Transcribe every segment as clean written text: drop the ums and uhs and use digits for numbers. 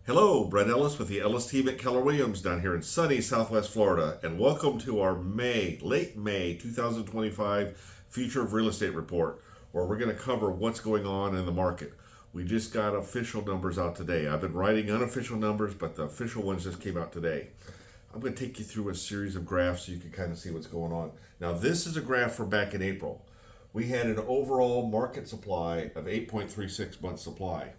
Hello, Brett Ellis with the Ellis Team at Keller Williams down here in sunny Southwest Florida, and welcome to our late May 2025 Future of Real Estate Report, where we're going to cover what's going on in the market. We just got official numbers out today. I've been writing unofficial numbers, but the official ones just came out today. I'm going to take you through a series of graphs so you can kind of see what's going on. Now, this is a graph from back in April. We had an overall market supply of 8.36 months supply.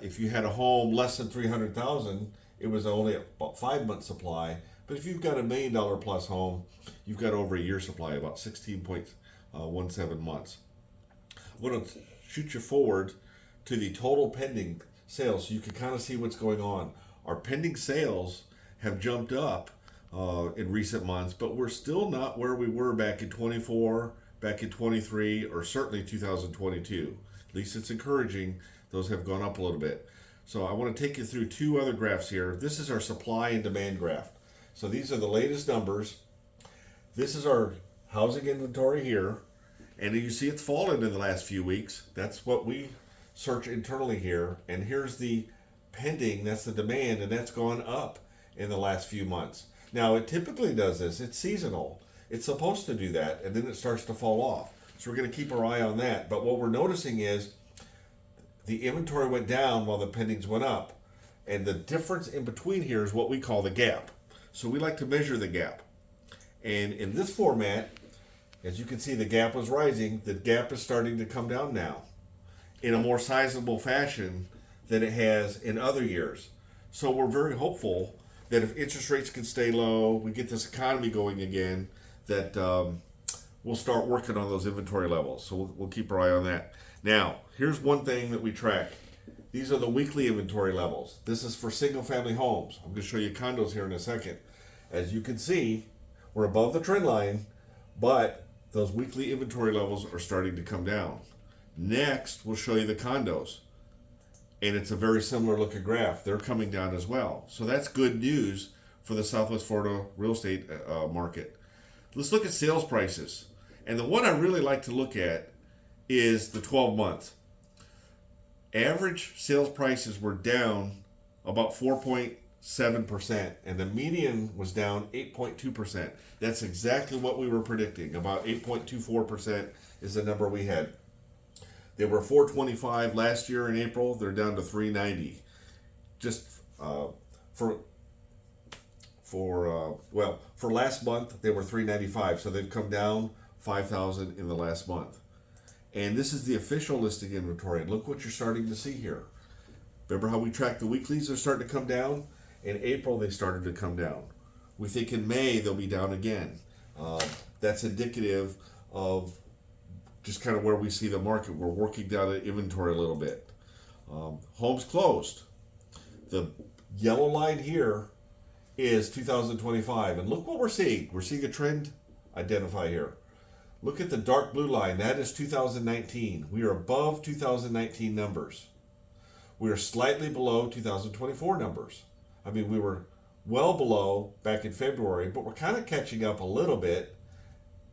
If you had a home less than 300,000, it was only about 5 months supply. But if you've got $1 million plus home, you've got over a year supply, about 16.17 months. I want to shoot you forward to the total pending sales so you can kind of see what's going on. Our pending sales have jumped up in recent months, but we're still not where we were back in 24, back in 23, or certainly 2022. At least it's encouraging. Those have gone up a little bit. So I want to take you through two other graphs here. This is our supply and demand graph. So these are the latest numbers. This is our housing inventory here. And you see it's fallen in the last few weeks. That's what we search internally here. And here's the pending, that's the demand, and that's gone up in the last few months. Now it typically does this. It's seasonal. It's supposed to do that, and then it starts to fall off. So we're going to keep our eye on that. But what we're noticing is the inventory went down while the pendings went up. And the difference in between here is what we call the gap. So we like to measure the gap. And in this format, as you can see, the gap was rising. The gap is starting to come down now in a more sizable fashion than it has in other years. So we're very hopeful that if interest rates can stay low, we get this economy going again, that we'll start working on those inventory levels. So we'll keep our eye on that. Now, here's one thing that we track. These are the weekly inventory levels. This is for single family homes. I'm going to show you condos here in a second. As you can see, we're above the trend line, but those weekly inventory levels are starting to come down. Next, we'll show you the condos. And it's a very similar looking graph. They're coming down as well. So that's good news for the Southwest Florida real estate market. Let's look at sales prices. And the one I really like to look at is the 12 months. Average sales prices were down about 4.7%, and the median was down 8.2%. That's exactly what we were predicting. About 8.24% is the number we had. They were 425 last year in April. They're down to 390. Just for last month they were 395, so they've come down 5,000 in the last month. And this is the official listing inventory. And look what you're starting to see here. Remember how we track the weeklies? They're starting to come down. In April, they started to come down. We think in May, they'll be down again. That's indicative of just kind of where we see the market. We're working down the inventory a little bit. Homes closed. The yellow line here is 2025. And look what we're seeing. We're seeing a trend identify here. Look at the dark blue line. That is 2019. We are above 2019 numbers. We are slightly below 2024 numbers. I mean, we were well below back in February, but we're kind of catching up a little bit.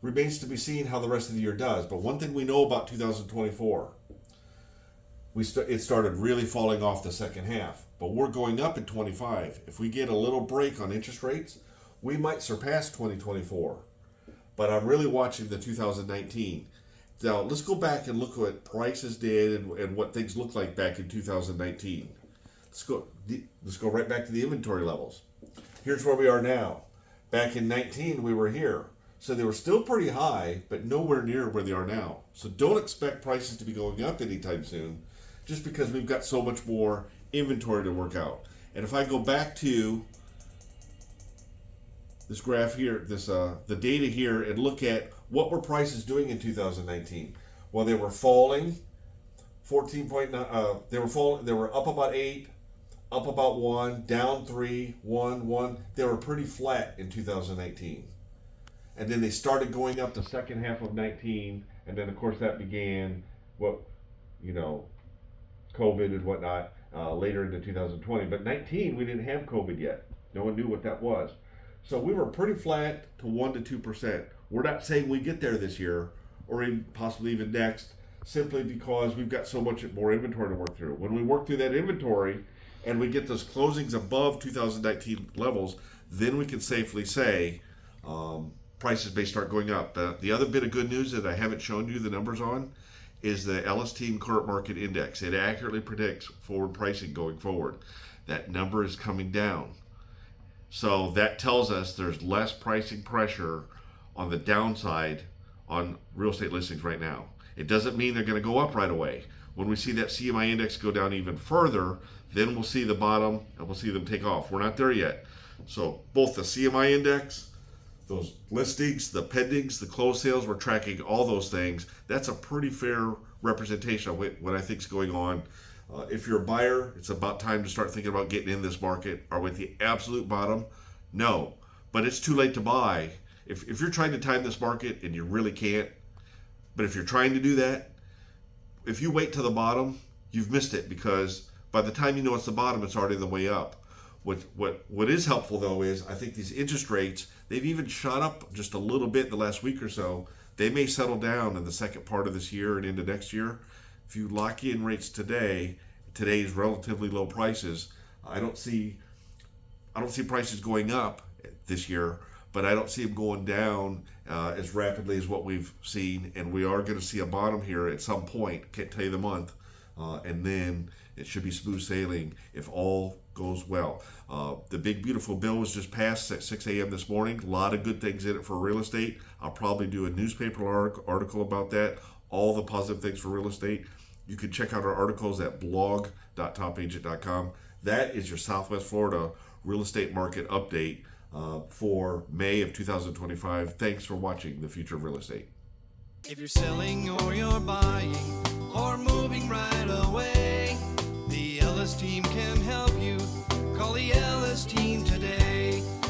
Remains to be seen how the rest of the year does. But one thing we know about 2024, it started really falling off the second half. But we're going up in 25. If we get a little break on interest rates, we might surpass 2024. But I'm really watching the 2019. Now, let's go back and look what prices did and what things looked like back in 2019. Let's go right back to the inventory levels. Here's where we are now. Back in 19, we were here. So they were still pretty high, but nowhere near where they are now. So don't expect prices to be going up anytime soon, just because we've got so much more inventory to work out. And if I go back to this graph here, the data here, and look at what were prices doing in 2019. Well, they were falling 14.9. They were up about 8, up about 1, down 3, 1, 1. They were pretty flat in 2019. And then they started going up the second half of 19, and then of course that began COVID and whatnot later into 2020. But 19, we didn't have COVID yet. No one knew what that was. So we were pretty flat to 1 to 2%. We're not saying we get there this year or even possibly even next, simply because we've got so much more inventory to work through. When we work through that inventory, and we get those closings above 2019 levels, then we can safely say prices may start going up. The other bit of good news that I haven't shown you the numbers on is the Ellis Team Market Index. It accurately predicts forward pricing going forward. That number is coming down. So that tells us there's less pricing pressure on the downside on real estate listings right now. It doesn't mean they're going to go up right away. When we see that CMI index go down even further, then we'll see the bottom and we'll see them take off. We're not there yet. So both the CMI index, those listings, the pendings, the closed sales, we're tracking all those things. That's a pretty fair representation of what I think is going on. If you're a buyer, it's about time to start thinking about getting in this market. Are we at the absolute bottom? No, but it's too late to buy. If you're trying to time this market and you really can't, but if you're trying to do that, if you wait to the bottom, you've missed it, because by the time you know it's the bottom, it's already the way up. What is helpful though is I think these interest rates, they've even shot up just a little bit the last week or so. They may settle down in the second part of this year and into next year. If you lock in rates today, today's relatively low prices, I don't see prices going up this year, but I don't see them going down as rapidly as what we've seen, and we are going to see a bottom here at some point. Can't tell you the month, and then it should be smooth sailing if all goes well. The big beautiful bill was just passed at 6 a.m. this morning. A lot of good things in it for real estate. I'll probably do a newspaper article about that. All the positive things for real estate. You can check out our articles at blog.topagent.com. That is your Southwest Florida real estate market update for May of 2025. Thanks for watching The Future of Real Estate. If you're selling or you're buying or moving right away, the Ellis team can help